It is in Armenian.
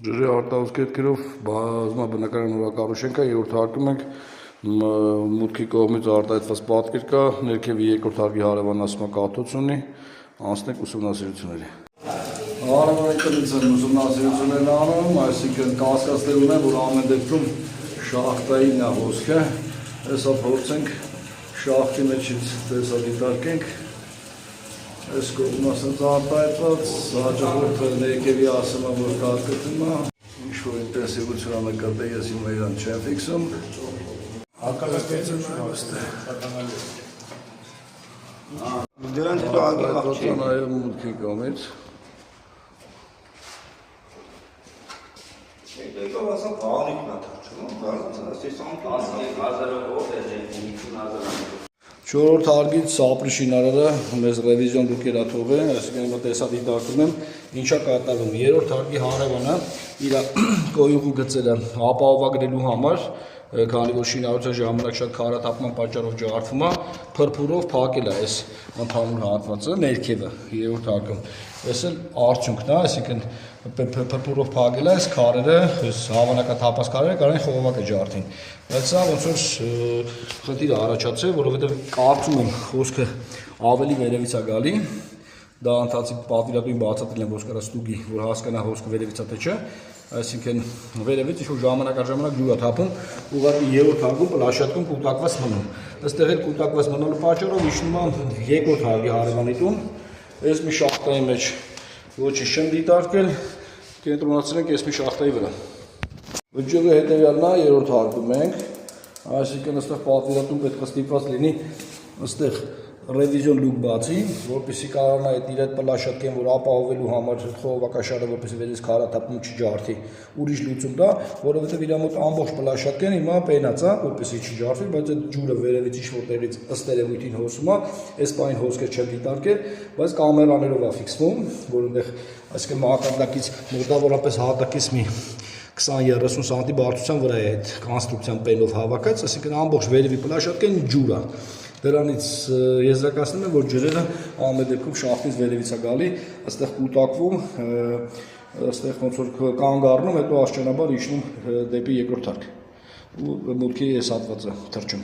Ջրի արտահոսքերով բազմաբնակարան նորակառուցենք, երրորդ հարկում ենք մուտքի կողմից արտահայտված պատկեր կա, ներքևի երկրորդ հարկի հարևանացման կաթոց ունի, անցնենք ուսումնասիրությունների։ Հարևանի տնից են ուսումնասիրություններն անում, այսինքն կասկածներ ունեն, որ ամեն դեպքում շախտային է հոսքը, հեսա փորձենք շախտի մեջից տեսադիտարկենք, այս կողմն ասենց արտահայտված, հաջորդը ներքևի ասում է, որ կարկտում է, ինչ-որ ինտենսիվություն աննկատի ես իմ իրան չեմ ֆիքսում, հակալակեցում նայվստ է։ Դրանց հետո արտահայտված է նաև մուտքի կողմից։ Չորրորդ հարկից ապրիշի նարերը մեզ ռևիզիոն դուքեր է թողել, այսինքն տեսադիտարկում եմ ինչա կատարվում։ Երրորդ հարկի հարևանը իր գոյուղու գծերը ապահովագրելու համար, քանի որ շինարարության ժամանակ շատ քարաթափման պատճառով ջարդվում է, փրփուրով փակել է այս ընդհանուր հատվածը, ներքևը երրորդ հարկում։ Այս էլ արդյունքն է, այսինքն փրփուրով փակել է այս քարերը, այս հավանականափած քարերը կարող են խողովակը ջարդին։ Բայց սա ոնց որ խնդիր է առաջացել, որովհետև կարծում եմ հոսքը ավելի վերևից է գալի, դա ընթացի պատվիրատուին բացատրել եմ ոսկարած ստուգի, որ հասկանա հոսքը վերևից է թե չէ, այսինքն վերևից ինչ-որ ժամանակ առ ժամանակ ջուր է թափում, ուղղակի երրորդ հարկում պլաշատկում կուտակված մնում։ Այստեղ էլ կուտակված մնալու պատճառով իջնում է երկրորդ հարկի հարևանի տուն, այս մի շախտայի մեջ ոչինչ չեմ դիտարկել, կենտրոնացել ենք այս մի շախտայի վրա։ Վճիռը հետևյալն է, երրորդ հարկում ենք, այսինքն այստեղ պատվիրատուն պետք է ստիպված լինի այստեղ ռևիզիոն լուկ բացի, որպեսզի կարողանա այդ իր այդ պլաշատկեն, որ ապահովելու համար խողովակաշարը, որպեսզի վերից քարաթափում չջարդի, ուրիշ լուծում դա, որովհետև իր մոտ ամբողջ պլաշատկեն հիմա պենած է, որպեսզի չջարդի, բայց այդ ջուրը վերևից ինչ-որ տեղից ըստ երևույթին հոսում է, այս պահին հոսքը չեմ դիտարկել, բայց կամերաներով է ֆիքսվում, որ այնտեղ այսինքն մակարդակից մոտավորապես հատակից մի 20-30 սանտի բարձրության վրա է այդ կոնստրուկցիան պենով հավաքած, այսինքն ամբողջ վերևի պլաշատկեն ջուր է։ Դրանից եզրակացնում եմ, որ ջրերը ամեն դեպքում շախտից վերևից է գալի, այստեղ կուտակվում, այստեղ ոնց որ կանգ առնում, հետո աստիճանաբար իջնում դեպի երկրորդ հարկ ու մուտքի այս հատվածը թռչում։